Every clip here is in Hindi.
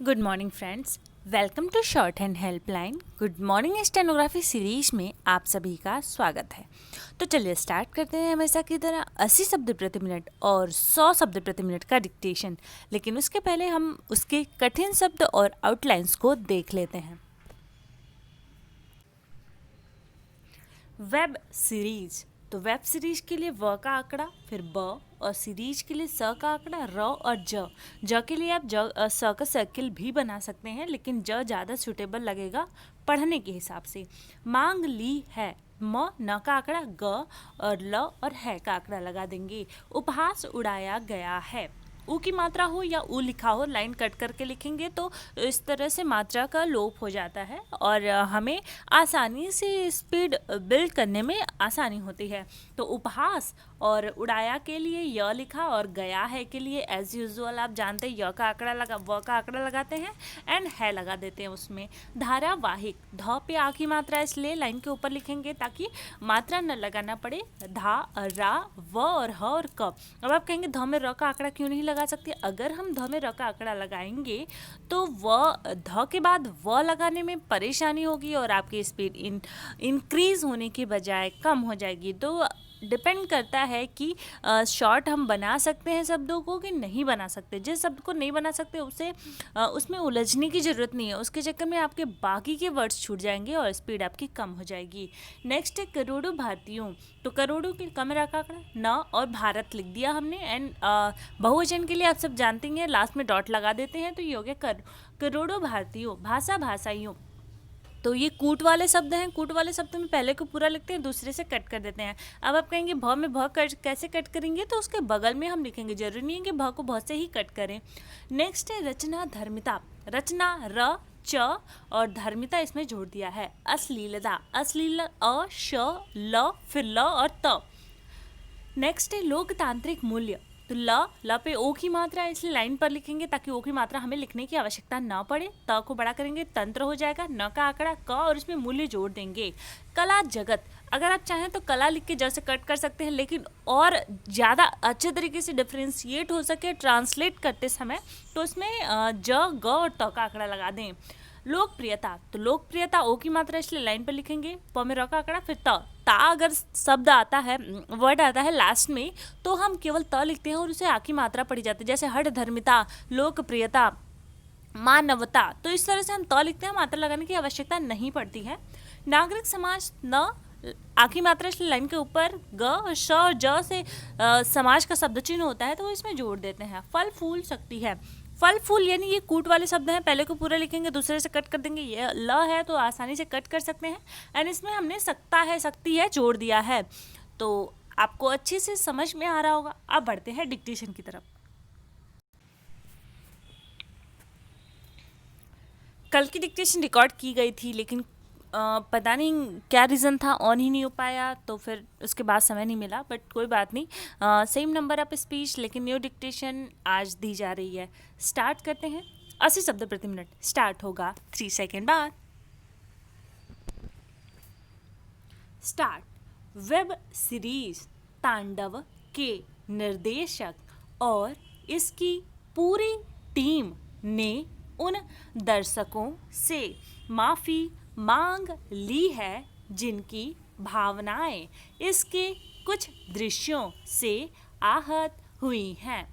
Good morning friends, welcome to shorthand helpline. Good morning stenography series में आप सभी का स्वागत है। तो चलिए स्टार्ट करते हैं हमेशा की तरह 80 शब्द प्रति मिनट और 100 शब्द प्रति मिनट का डिक्टेशन। लेकिन उसके पहले हम उसके कठिन शब्द और आउटलाइंस को देख लेते हैं। वेब सीरीज, तो वेब सीरीज के लिए व का आंकड़ा, फिर ब, और सीरीज के लिए स का आंकड़ा, र और ज के लिए आप स का सर्किल भी बना सकते हैं, लेकिन ज ज़्यादा सूटेबल लगेगा पढ़ने के हिसाब से। मांग ली है, म न का आंकड़ा, ग और ल और है का आंकड़ा लगा देंगे। उपहास उड़ाया गया है, ऊ की मात्रा हो या ऊ लिखा हो, लाइन कट करके लिखेंगे तो इस तरह से मात्रा का लोप हो जाता है और हमें आसानी से स्पीड बिल्ड करने में आसानी होती है। तो उपहास और उड़ाया के लिए य लिखा और गया है के लिए एज यूजुअल आप जानते हैं य का आंकड़ा लगा, व का आंकड़ा लगाते हैं एंड है लगा देते हैं उसमें। धारावाहिक, ध पे आ की मात्रा इसलिए लाइन के ऊपर लिखेंगे ताकि मात्रा न लगाना पड़े। धा, रा, व और ह और क। अब आप कहेंगे ध में र का आंकड़ा क्यों नहीं लगा सकते? अगर हम ध में र का आंकड़ा लगाएंगे तो ध के बाद व लगाने में परेशानी होगी और आपकी स्पीड इंक्रीज होने के बजाय कम हो जाएगी। तो डिपेंड करता है कि शॉर्ट हम बना सकते हैं शब्दों को कि नहीं बना सकते। जिस शब्द को नहीं बना सकते उसे उसमें उलझने की ज़रूरत नहीं है, उसके चक्कर में आपके बाकी के वर्ड्स छूट जाएंगे और स्पीड आपकी कम हो जाएगी। नेक्स्ट है करोड़ों भारतीयों, तो करोड़ों के कम रखा आंकड़ा न और भारत लिख दिया हमने एंड बहुवचन के लिए आप सब जानते हैं लास्ट में डॉट लगा देते हैं, तो ये हो गया करोड़ों भारतीयों। भाषा भाषाइयों, तो ये कूट वाले शब्द हैं, कूट वाले शब्द में पहले को पूरा लिखते हैं, दूसरे से कट कर देते हैं। अब आप कहेंगे भ में भ कैसे कट करेंगे? तो उसके बगल में हम लिखेंगे, जरूरी नहीं है कि भ को भ से ही कट करें। नेक्स्ट है रचना धर्मिता, रचना र च और धर्मिता इसमें जोड़ दिया है। अश्लीलता, अश्लील अ श ल फिर ल और त। नेक्स्ट है लोकतांत्रिक मूल्य, तो ल पे ओ की मात्रा इसलिए लाइन पर लिखेंगे ताकि ओ की मात्रा हमें लिखने की आवश्यकता ना पड़े। त को बड़ा करेंगे तंत्र हो जाएगा, न का आंकड़ा क और इसमें मूल्य जोड़ देंगे। कला जगत, अगर आप चाहें तो कला लिख के जैसे कट कर सकते हैं, लेकिन और ज़्यादा अच्छे तरीके से डिफ्रेंशिएट हो सके ट्रांसलेट करते समय तो उसमें ज ग और त का आंकड़ा लगा दें। लोकप्रियता, तो लोकप्रियता ओ की मात्रा इसलिए लाइन पर लिखेंगे, प में र का आंकड़ा फिर त। ता अगर शब्द आता है, वर्ड आता है लास्ट में, तो हम केवल त लिखते हैं और उसे आ की मात्रा पड़ी जाती है, जैसे हठ धर्मिता, लोकप्रियता, मानवता। तो इस तरह से हम त लिखते हैं, मात्रा लगाने की आवश्यकता नहीं पड़ती है। नागरिक समाज, न आखिरी मात्रा इसलिए लाइन के ऊपर, ग श और ज से समाज का शब्द चिन्ह होता है तो इसमें जोड़ देते हैं। फल फूल शक्ति है, फल फूल यानी ये कूट वाले शब्द हैं, पहले को पूरा लिखेंगे दूसरे से कट कर देंगे। ये ल है तो आसानी से कट कर सकते हैं एंड इसमें हमने सकता है शक्ति है जोड़ दिया है। तो आपको अच्छे से समझ में आ रहा होगा। अब बढ़ते हैं डिक्टेशन की तरफ। कल की डिक्टेशन रिकॉर्ड की गई थी लेकिन पता नहीं क्या रीज़न था, ऑन ही नहीं हो पाया, तो फिर उसके बाद समय नहीं मिला, बट कोई बात नहीं। सेम नंबर ऑफ स्पीच लेकिन न्यू डिक्टेशन आज दी जा रही है। स्टार्ट करते हैं। 80 शब्द प्रति मिनट स्टार्ट होगा 3 सेकेंड बाद। स्टार्ट। वेब सीरीज तांडव के निर्देशक और इसकी पूरी टीम ने उन दर्शकों से माफ़ी मांग ली है जिनकी भावनाएं इसके कुछ दृश्यों से आहत हुई हैं।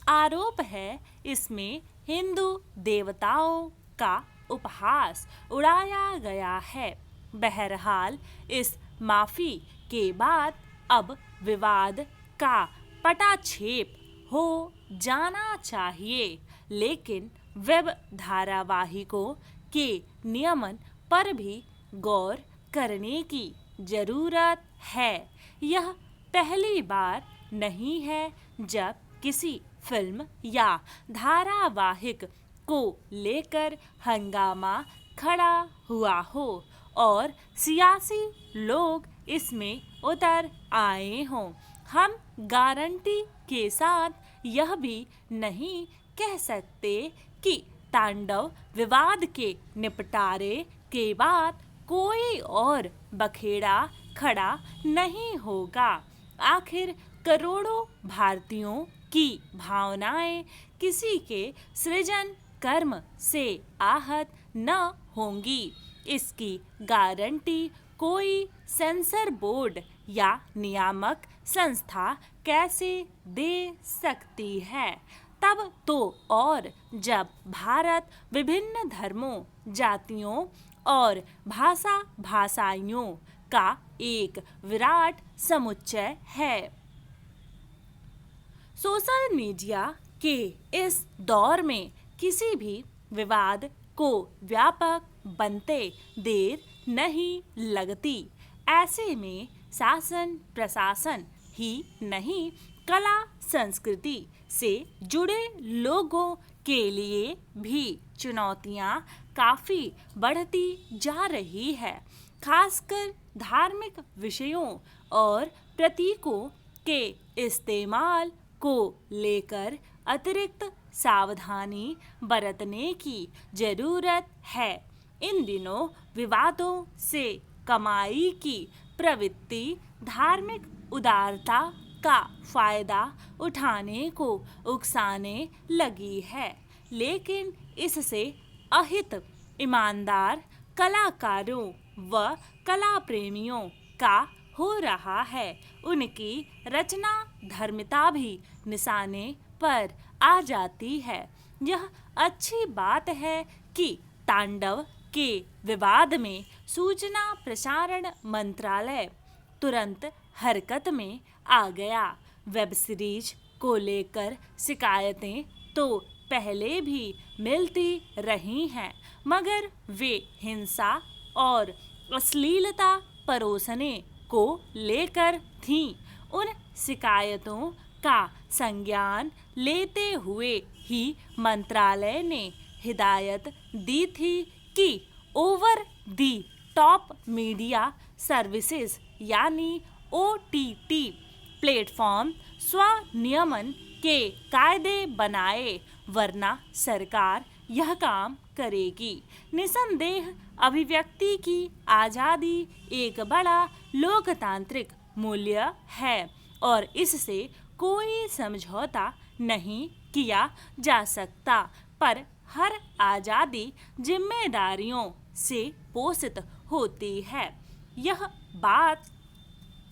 आरोप है इसमें हिंदू देवताओं का उपहास उड़ाया गया है। बहरहाल इस माफ़ी के बाद अब विवाद का पटाक्षेप हो जाना चाहिए, लेकिन वेब धारावाहिकों के नियमन पर भी गौर करने की ज़रूरत है। यह पहली बार नहीं है जब किसी फिल्म या धारावाहिक को लेकर हंगामा खड़ा हुआ हो और सियासी लोग इसमें उतर आए हों। हम गारंटी के साथ यह भी नहीं कह सकते कि तांडव विवाद के निपटारे के बाद कोई और बखेड़ा खड़ा नहीं होगा। आखिर करोड़ों भारतीयों की भावनाएं किसी के सृजन कर्म से आहत न होंगी। इसकी गारंटी कोई सेंसर बोर्ड या नियामक संस्था कैसे दे सकती है? तब तो और जब भारत विभिन्न धर्मों, जातियों और भाषाइयों का एक विराट समुच्चय है। सोशल मीडिया के इस दौर में किसी भी विवाद को व्यापक बनते देर नहीं लगती। ऐसे में शासन प्रशासन ही नहीं, कला संस्कृति से जुड़े लोगों के लिए भी चुनौतियां काफ़ी बढ़ती जा रही है। खासकर धार्मिक विषयों और प्रतीकों के इस्तेमाल को लेकर अतिरिक्त सावधानी बरतने की ज़रूरत है। इन दिनों विवादों से कमाई की प्रवृत्ति धार्मिक उदारता का फायदा उठाने को उकसाने लगी है, लेकिन इससे अहित ईमानदार कलाकारों व कला प्रेमियों का हो रहा है। उनकी रचना धर्मिता भी निशाने पर आ जाती है। यह अच्छी बात है कि तांडव के विवाद में सूचना प्रसारण मंत्रालय तुरंत हरकत में आ गया। वेब सीरीज को लेकर शिकायतें तो पहले भी मिलती रही हैं, मगर वे हिंसा और अश्लीलता परोसने को लेकर थीं। उन शिकायतों का संज्ञान लेते हुए ही मंत्रालय ने हिदायत दी थी कि over the top media services यानी OTT प्लेटफॉर्म स्वनियमन के कायदे बनाए, वरना सरकार यह काम करेगी। निसंदेह अभिव्यक्ति की आज़ादी एक बड़ा लोकतांत्रिक मूल्य है और इससे कोई समझौता नहीं किया जा सकता, पर हर आज़ादी जिम्मेदारियों से पोषित होती है। यह बात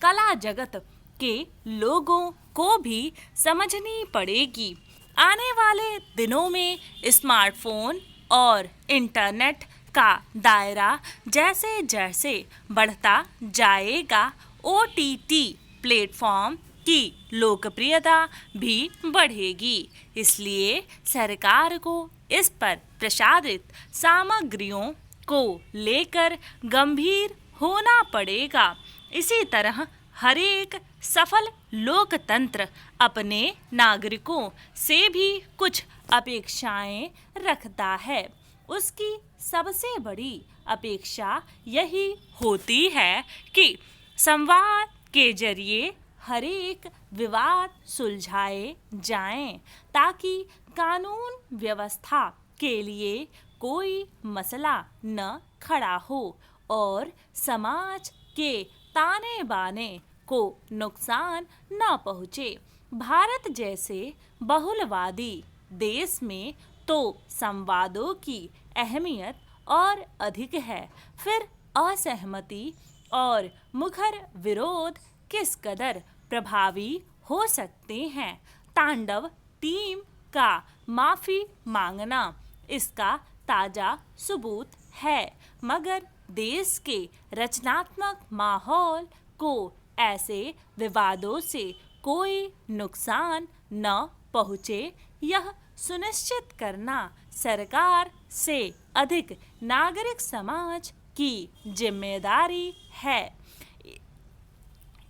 कला जगत के लोगों को भी समझनी पड़ेगी। आने वाले दिनों में स्मार्टफोन और इंटरनेट का दायरा जैसे जैसे बढ़ता जाएगा, OTT प्लेटफॉर्म की लोकप्रियता भी बढ़ेगी। इसलिए सरकार को इस पर प्रसारित सामग्रियों को लेकर गंभीर होना पड़ेगा। इसी तरह हर एक सफल लोकतंत्र अपने नागरिकों से भी कुछ अपेक्षाएं रखता है। उसकी सबसे बड़ी अपेक्षा यही होती है कि संवाद के जरिए हर एक विवाद सुलझाए जाएं, ताकि कानून व्यवस्था के लिए कोई मसला न खड़ा हो और समाज के ताने बाने को नुकसान न पहुँचे। भारत जैसे बहुलवादी देश में तो संवादों की अहमियत और अधिक है, फिर असहमति और मुखर विरोध किस कदर प्रभावी हो सकते हैं। तांडव टीम का माफ़ी मांगना इसका ताज़ा सबूत है, मगर देश के रचनात्मक माहौल को ऐसे विवादों से कोई नुकसान न पहुँचे, यह सुनिश्चित करना सरकार से अधिक नागरिक समाज की जिम्मेदारी है।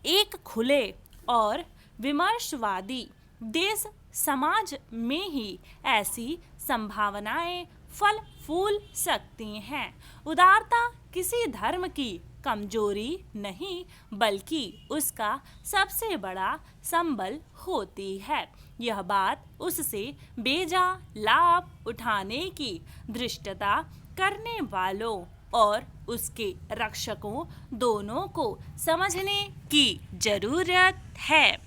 एक खुले और विमर्शवादी देश समाज में ही ऐसी संभावनाएं फल फूल सकती हैं। उदारता किसी धर्म की कमजोरी नहीं, बल्कि उसका सबसे बड़ा संबल होती है। यह बात उससे बेजा लाभ उठाने की धृष्टता करने वालों और उसके रक्षकों दोनों को समझने की जरूरत है।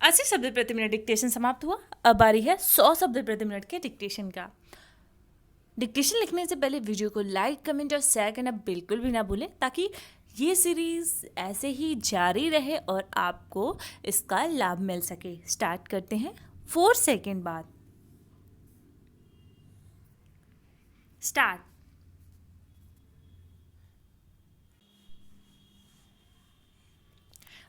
80 शब्द प्रति मिनट डिक्टेशन समाप्त हुआ। अब बारी है 100 शब्द प्रति मिनट के डिक्टेशन का। डिक्टेशन लिखने से पहले वीडियो को लाइक, कमेंट और शेयर करना बिल्कुल भी ना भूलें, ताकि ये सीरीज ऐसे ही जारी रहे और आपको इसका लाभ मिल सके। स्टार्ट करते हैं 4 सेकेंड बाद। स्टार्ट।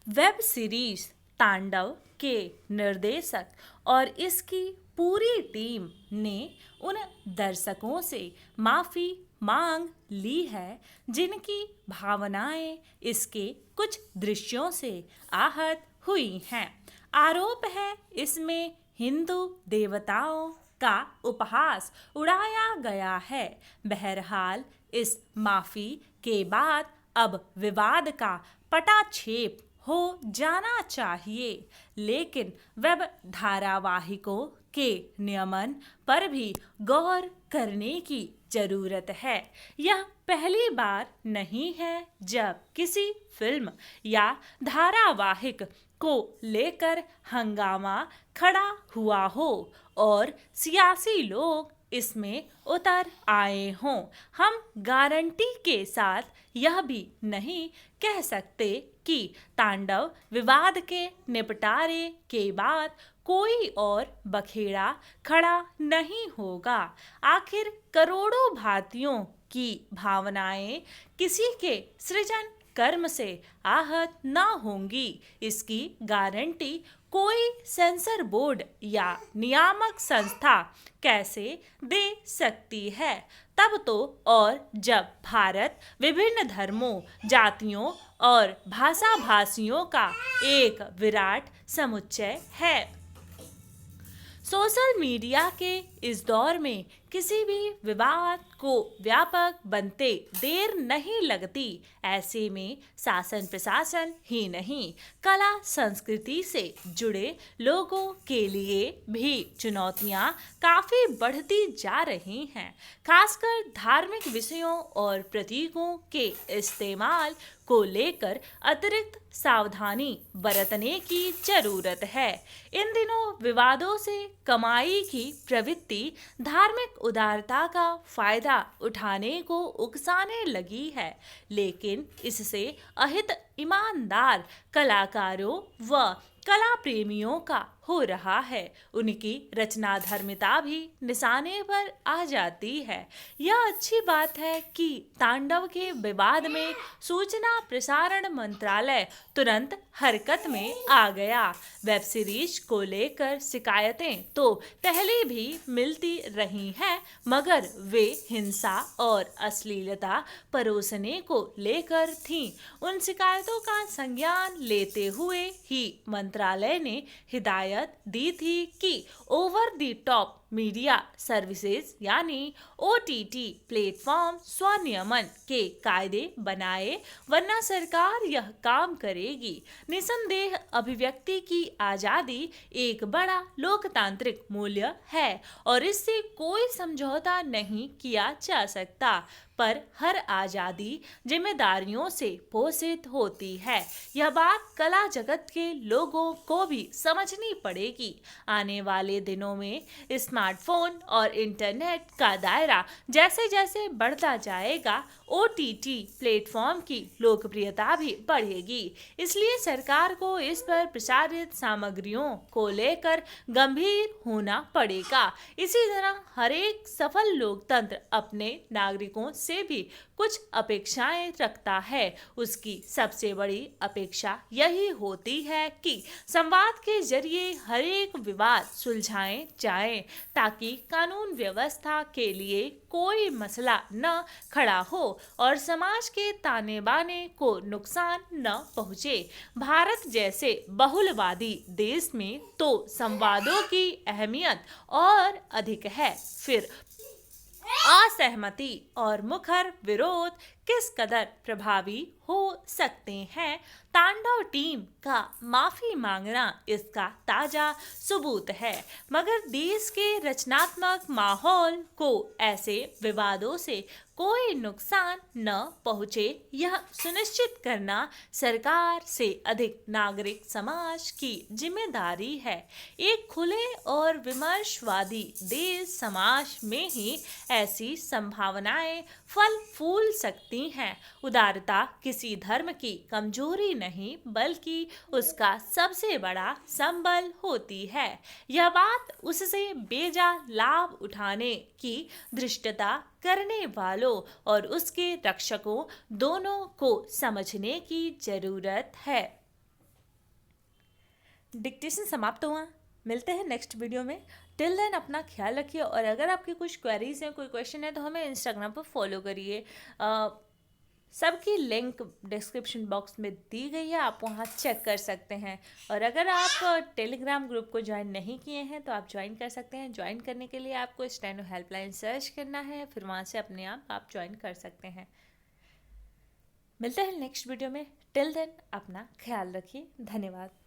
वेब सीरीज तांडव के निर्देशक और इसकी पूरी टीम ने उन दर्शकों से माफ़ी मांग ली है जिनकी भावनाएं इसके कुछ दृश्यों से आहत हुई हैं। आरोप है इसमें हिंदू देवताओं का उपहास उड़ाया गया है। बहरहाल इस माफ़ी के बाद अब विवाद का पटाक्षेप हो जाना चाहिए, लेकिन वेब धारावाहिकों के नियमन पर भी गौर करने की जरूरत है। यह पहली बार नहीं है जब किसी फिल्म या धारावाहिक को लेकर हंगामा खड़ा हुआ हो और सियासी लोग इसमें उतर आए हों। हम गारंटी के साथ यह भी नहीं कह सकते कि तांडव विवाद के निपटारे के बाद कोई और बखेड़ा खड़ा नहीं होगा। आखिर करोड़ों भारतीयों की भावनाएं किसी के सृजन कर्म से आहत न होंगी, इसकी गारंटी कोई सेंसर बोर्ड या नियामक संस्था कैसे दे सकती है? तब तो और जब भारत विभिन्न धर्मों, जातियों और भाषा भाषियों का एक विराट समुच्चय है। सोशल मीडिया के इस दौर में किसी भी विवाद को व्यापक बनते देर नहीं लगती। ऐसे में शासन प्रशासन ही नहीं, कला संस्कृति से जुड़े लोगों के लिए भी चुनौतियां काफ़ी बढ़ती जा रही हैं। खासकर धार्मिक विषयों और प्रतीकों के इस्तेमाल को लेकर अतिरिक्त सावधानी बरतने की जरूरत है। इन दिनों विवादों से कमाई की प्रवृत्ति धार्मिक उदारता का फायदा उठाने को उकसाने लगी है, लेकिन इससे अहित ईमानदार कलाकारों व कला प्रेमियों का हो रहा है। उनकी रचनाधर्मिता भी निशाने पर आ जाती है। यह अच्छी बात है कि तांडव के विवाद में सूचना प्रसारण मंत्रालय तुरंत हरकत में आ गया। वेब सीरीज को लेकर शिकायतें तो पहले भी मिलती रही हैं, मगर वे हिंसा और अश्लीलता परोसने को लेकर थीं। उन शिकायतों का संज्ञान लेते हुए ही मंत्रालय ने हिदायत दी थी कि over the top media services यानी OTT प्लेटफॉर्म स्वनियमन के कायदे बनाए, वरना सरकार यह काम करेगी। निसंदेह अभिव्यक्ति की आज़ादी एक बड़ा लोकतांत्रिक मूल्य है और इससे कोई समझौता नहीं किया जा सकता, पर हर आज़ादी जिम्मेदारियों से पोषित होती है। यह बात कला जगत के लोगों को भी समझनी पड़ेगी। आने वाले दिनों में स्मार्टफोन और इंटरनेट का दायरा जैसे जैसे बढ़ता जाएगा, OTT प्लेटफॉर्म की लोकप्रियता भी बढ़ेगी। इसलिए सरकार को इस पर प्रसारित सामग्रियों को लेकर गंभीर होना पड़ेगा। इसी तरह हर एक सफल लोकतंत्र अपने नागरिकों से भी कुछ अपेक्षाएं रखता है। उसकी सबसे बड़ी अपेक्षा यही होती है कि संवाद के जरिए हर एक विवाद सुलझाए जाएं, ताकि कानून व्यवस्था के लिए कोई मसला न खड़ा हो और समाज के ताने बाने को नुकसान न पहुंचे। भारत जैसे बहुलवादी देश में तो संवादों की अहमियत और अधिक है। फिर असहमति और मुखर विरोध किस कदर प्रभावी हो सकते हैं। तांडव टीम का माफी मांगना इसका ताजा सबूत है। मगर देश के रचनात्मक माहौल को ऐसे विवादों से कोई नुकसान न पहुंचे, यह सुनिश्चित करना सरकार से अधिक नागरिक समाज की जिम्मेदारी है। एक खुले और विमर्शवादी देश समाज में ही ऐसी संभावनाएं फल फूल सकती हैं। उदारता किसी धर्म की कमजोरी नहीं बल्कि उसका सबसे बड़ा संबल होती है। यह बात उससे बेजा लाभ उठाने की धृष्टता करने वालों और उसके रक्षकों दोनों को समझने की जरूरत है। डिक्टेशन समाप्त हुआ। मिलते हैं नेक्स्ट वीडियो में। टिल देन अपना ख्याल रखिए और अगर आपकी कुछ क्वेरीज हैं, कोई क्वेश्चन है तो हमें इंस्टाग्राम पर फॉलो करिए। सबकी लिंक डिस्क्रिप्शन बॉक्स में दी गई है, आप वहाँ चेक कर सकते हैं। और अगर आप टेलीग्राम ग्रुप को ज्वाइन नहीं किए हैं तो आप ज्वाइन कर सकते हैं। ज्वाइन करने के लिए आपको स्टेनो हेल्पलाइन सर्च करना है, फिर वहाँ से अपने आप ज्वाइन कर सकते हैं। मिलते हैं नेक्स्ट वीडियो में। टिल देन अपना ख्याल रखिए। धन्यवाद।